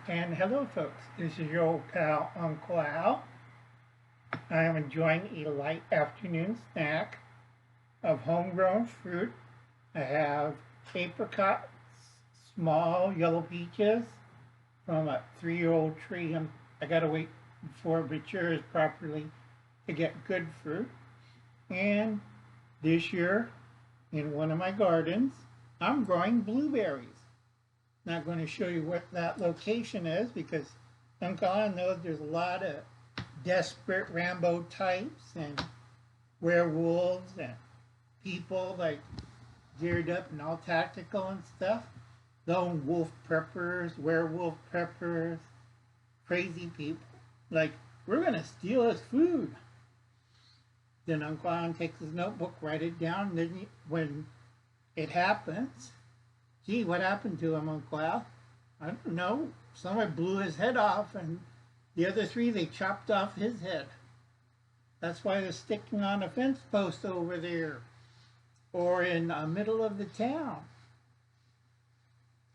And hello, folks. This is your old pal, Uncle Al. I am enjoying a light afternoon snack of homegrown fruit. I have apricots, small yellow peaches from a 3-year-old tree. I gotta wait before it matures properly to get good fruit. And this year, in one of my gardens, I'm growing blueberries. Not going to show you what that location is because Uncle Al knows there's a lot of desperate Rambo types and werewolves and people like geared up and all tactical and stuff. Lone wolf preppers, werewolf preppers, crazy people. Like, we're going to steal his food. Then Uncle Al takes his notebook, write it down, and then when it happens, gee, what happened to him, Uncle Al? I don't know. Someone blew his head off, and the other three, they chopped off his head. That's why they're sticking on a fence post over there or in the middle of the town.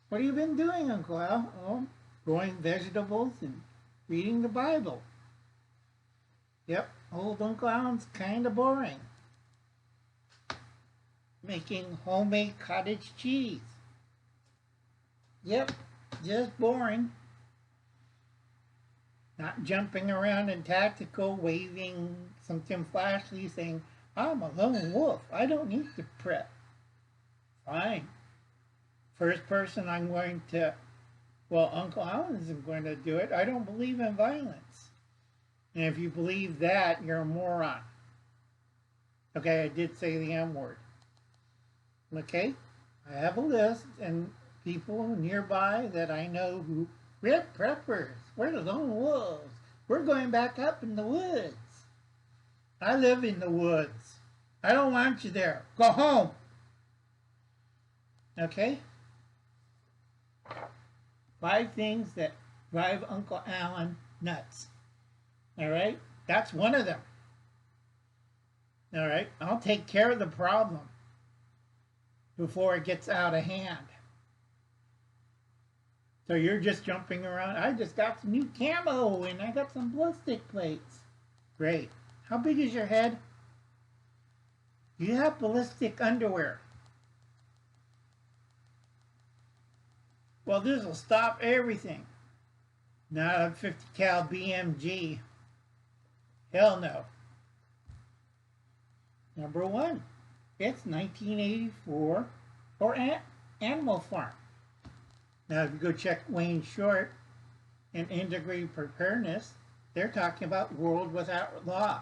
What have you been doing, Uncle Al? Oh, growing vegetables and reading the Bible. Yep, old Uncle Al's kind of boring. Making homemade cottage cheese. Yep, just boring. Not jumping around in tactical, waving something flashy, saying, I'm a lone wolf. I don't need to prep. Fine. First person I'm going to, well, Uncle Al isn't going to do it. I don't believe in violence. And if you believe that, you're a moron. Okay, I did say the M word. Okay, I have a list and people nearby that I know who rip preppers. We're the lone wolves. We're going back up in the woods. I live in the woods. I don't want you there. Go home. Okay? 5 things that drive Uncle Alan nuts. All right? That's one of them. All right? I'll take care of the problem before it gets out of hand. So you're just jumping around. I just got some new camo and I got some glow stick plates. Great. How big is your head? You have ballistic underwear. Well, this will stop everything. Not a 50 cal BMG. Hell no. Number 1. It's 1984 or Animal Farm. Now, if you go check Wayne Short and Integrated Preparedness, they're talking about World Without Law.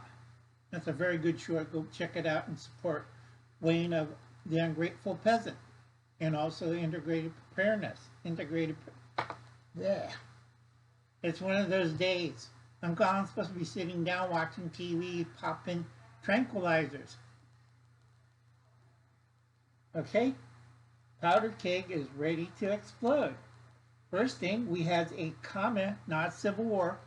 That's a very good short. Go check it out and support Wayne of the Ungrateful Peasant and also Integrated Preparedness. Yeah. It's one of those days. I'm supposed to be sitting down watching TV, popping tranquilizers. Okay? Powder keg is ready to explode. First thing, we had a not civil war,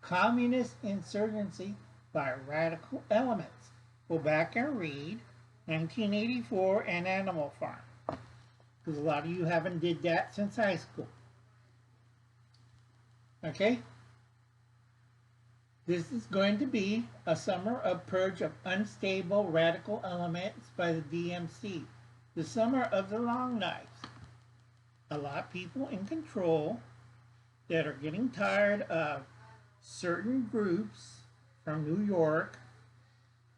communist insurgency by radical elements. Go back and read 1984 and Animal Farm. Because a lot of you haven't did that since high school. Okay? This is going to be a summer of purge of unstable radical elements by the DMC. The summer of the long knives. A lot of people in control that are getting tired of certain groups from New York,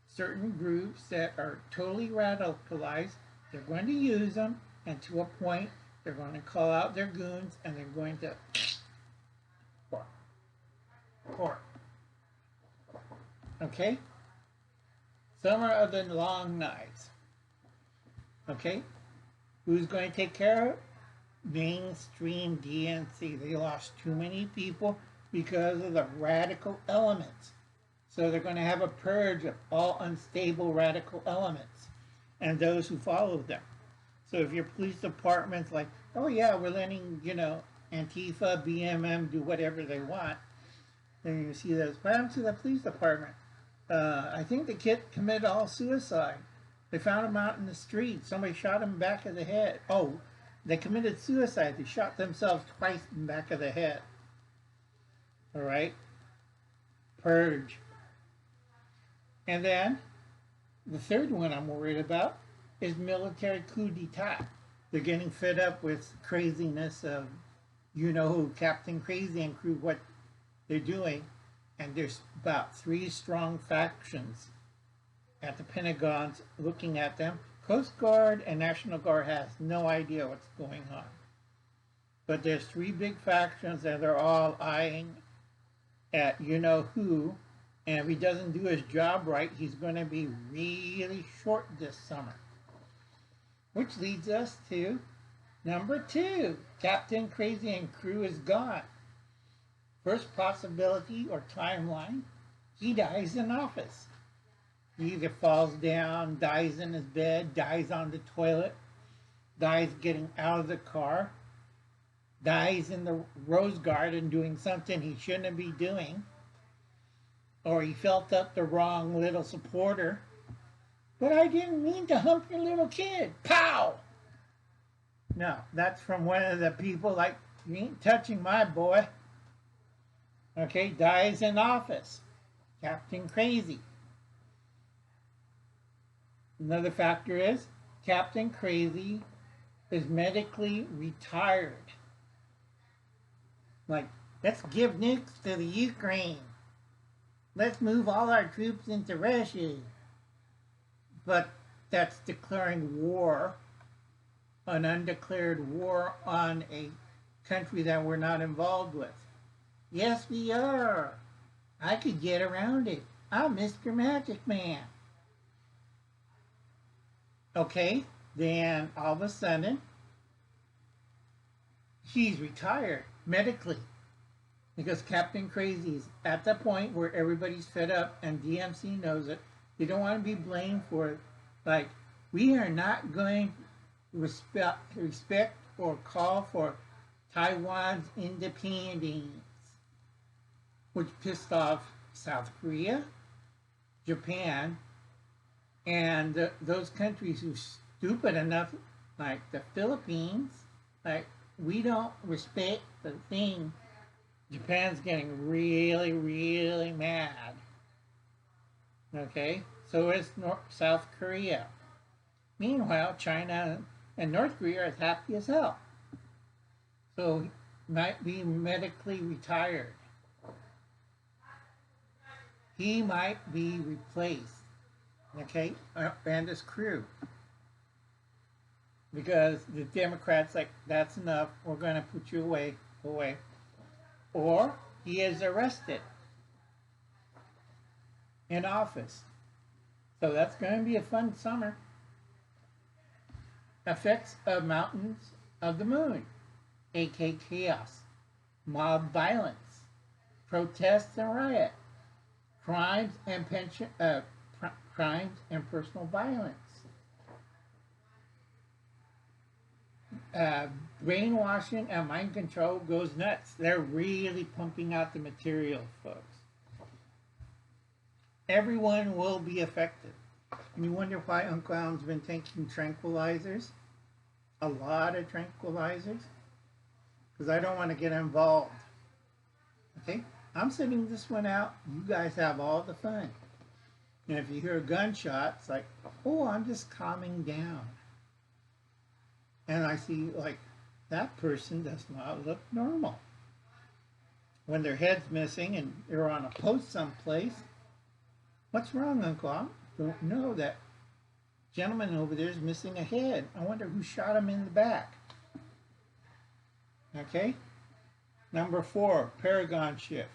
certain groups that are totally radicalized. They're going to use them, and to a point, they're going to call out their goons, and they're going to court. Okay? Summer of the long knives. Okay? Who's going to take care of it? Mainstream DNC. They lost too many people because of the radical elements. So they're going to have a purge of all unstable radical elements and those who follow them. So if your police department's like, oh yeah, we're letting, Antifa, BMM do whatever they want, then you see those. What happened to the police department? I think the kid committed all suicide. They found him out in the street. Somebody shot him in the back of the head. Oh, they committed suicide. They shot themselves twice in the back of the head. All right? Purge. And then the third one I'm worried about is military coup d'etat. They're getting fed up with craziness of, you know who, Captain Crazy and crew, what they're doing. And there's about 3 strong factions at the Pentagon looking at them. Coast Guard and National Guard has no idea what's going on. But there's 3 big factions and they're all eyeing at you know who. And if he doesn't do his job right, he's going to be really short this summer. Which leads us to number 2. Captain Crazy and crew is gone. First possibility or timeline, he dies in office. He either falls down, dies in his bed, dies on the toilet, dies getting out of the car, dies in the rose garden doing something he shouldn't be doing, or he felt up the wrong little supporter. But I didn't mean to hump your little kid. Pow! No, that's from one of the people like, you ain't touching my boy. Okay, dies in office. Captain Crazy. Another factor is Captain Crazy is medically retired. Like, let's give nukes to the Ukraine. Let's move all our troops into Russia. But that's declaring war, an undeclared war on a country that we're not involved with. Yes, we are. I could get around it. I'm Mr. Magic Man. Okay, then all of a sudden, he's retired medically because Captain Crazy's at the point where everybody's fed up and DMC knows it. They don't want to be blamed for it. Like, we are not going to respect or call for Taiwan's independence, which pissed off South Korea, Japan, and those countries who are stupid enough, like the Philippines, like, we don't respect the thing. Japan's getting really, really mad. Okay, so is South Korea. Meanwhile, China and North Korea are happy as hell. So he might be medically retired. He might be replaced. Okay, and his crew. Because the Democrats like, that's enough, we're going to put you away. Or he is arrested in office. So that's going to be a fun summer. Effects of mountains of the moon, aka chaos, mob violence, protests and riot, crimes and personal violence, brainwashing and mind control goes nuts. They're really pumping out the material, folks. Everyone will be affected. And you wonder why Uncle Alan's been taking tranquilizers? A lot of tranquilizers? Because I don't want to get involved. Okay? I'm sitting this one out. You guys have all the fun. And if you hear gunshots, like, oh, I'm just calming down. And I see, like, that person does not look normal. When their head's missing and they're on a post someplace, what's wrong, Uncle? I don't know. That gentleman over there is missing a head. I wonder who shot him in the back. Okay? Number 4, paragon shift.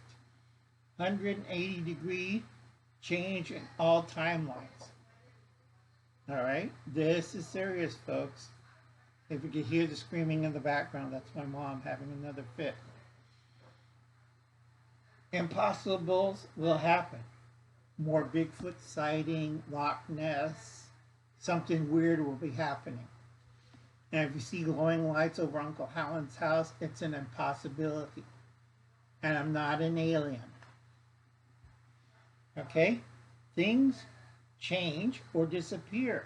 180-degree change in all timelines. All right? This is serious, folks. If you can hear the screaming in the background, that's my mom having another fit. Impossibles will happen. More Bigfoot sighting, Loch Ness, something weird will be happening. And if you see glowing lights over Uncle Alan's house, it's an impossibility. And I'm not an alien. Okay? Things change or disappear.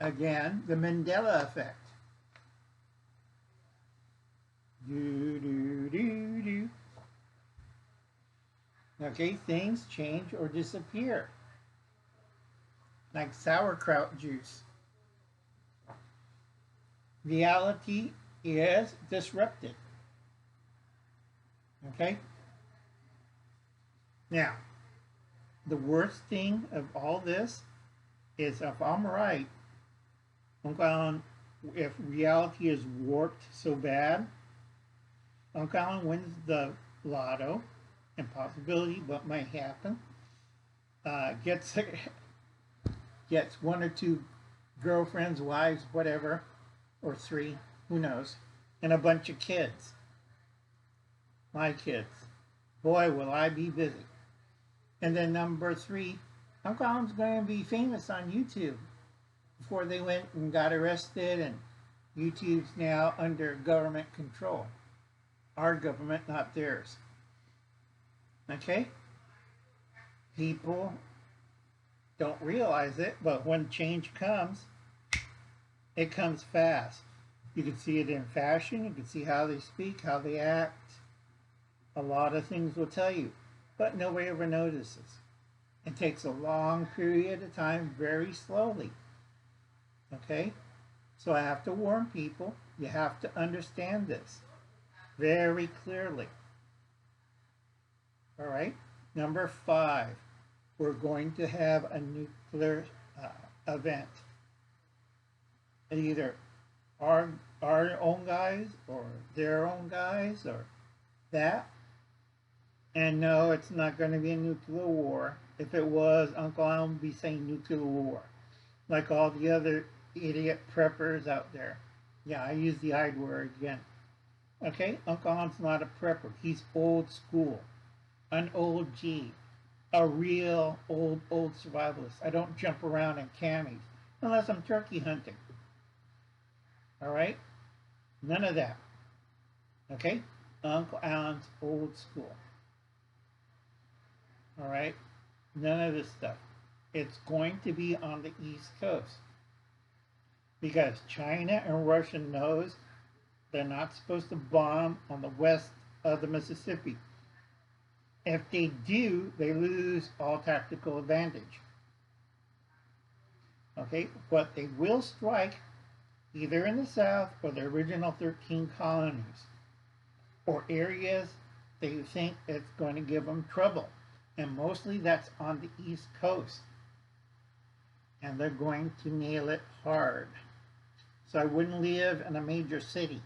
Again, the Mandela effect. Okay, things change or disappear, like sauerkraut juice. Reality is disrupted. Okay? Now, the worst thing of all this is if I'm right, if reality is warped so bad, Uncle Alan wins the lotto, impossibility, what might happen, gets gets one or two girlfriends, wives, whatever, or three, who knows, and a bunch of kids. My kids. Boy, will I be busy. And then number three, Uncle Alan's going to be famous on YouTube. Before they went and got arrested, and YouTube's now under government control. Our government, not theirs. Okay? People don't realize it, but when change comes, it comes fast. You can see it in fashion, you can see how they speak, how they act. A lot of things will tell you, but nobody ever notices. It takes a long period of time, very slowly. Okay? So I have to warn people, you have to understand this very clearly. All right? Number 5, we're going to have a nuclear event. Either our own guys or their own guys or that. And no, it's not going to be a nuclear war. If it was, Uncle Alan would be saying nuclear war. Like all the other idiot preppers out there. Yeah, I use the I word again. Okay, Uncle Alan's not a prepper. He's old school. An old G. A real old survivalist. I don't jump around in camis unless I'm turkey hunting. All right? None of that. Okay? Uncle Alan's old school. All right? None of this stuff. It's going to be on the East Coast. Because China and Russia knows they're not supposed to bomb on the west of the Mississippi. If they do, they lose all tactical advantage. Okay? But they will strike either in the south or the original 13 colonies, or areas they think it's going to give them trouble. And mostly that's on the East Coast. And they're going to nail it hard. So I wouldn't live in a major city.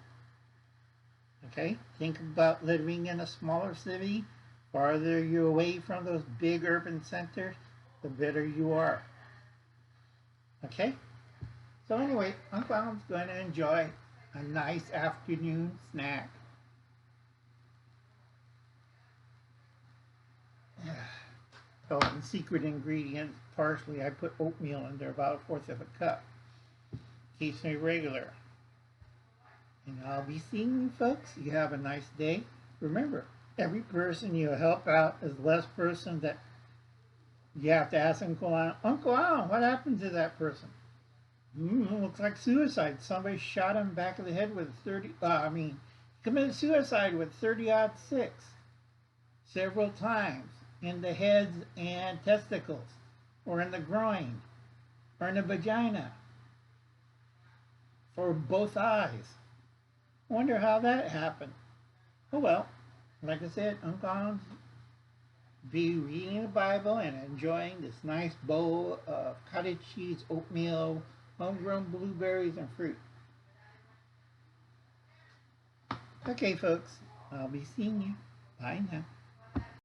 Okay? Think about living in a smaller city. Farther you're away from those big urban centers, the better you are. Okay? So anyway, Uncle Alan's going to enjoy a nice afternoon snack. Oh, and secret ingredient, parsley, I put oatmeal in there, about 1/4 of a cup. Keeps me regular. And I'll be seeing you folks. You have a nice day. Remember, every person you help out is the last person that you have to ask Uncle Alan, what happened to that person? Looks like suicide. Somebody shot him back of the head with committed suicide with 30-06 several times in the heads and testicles, or in the groin, or in the vagina, for both eyes. I wonder how that happened. Oh well, like I said, Uncle Alan's be reading the Bible and enjoying this nice bowl of cottage cheese, oatmeal, homegrown blueberries, and fruit. Okay, folks, I'll be seeing you. Bye now.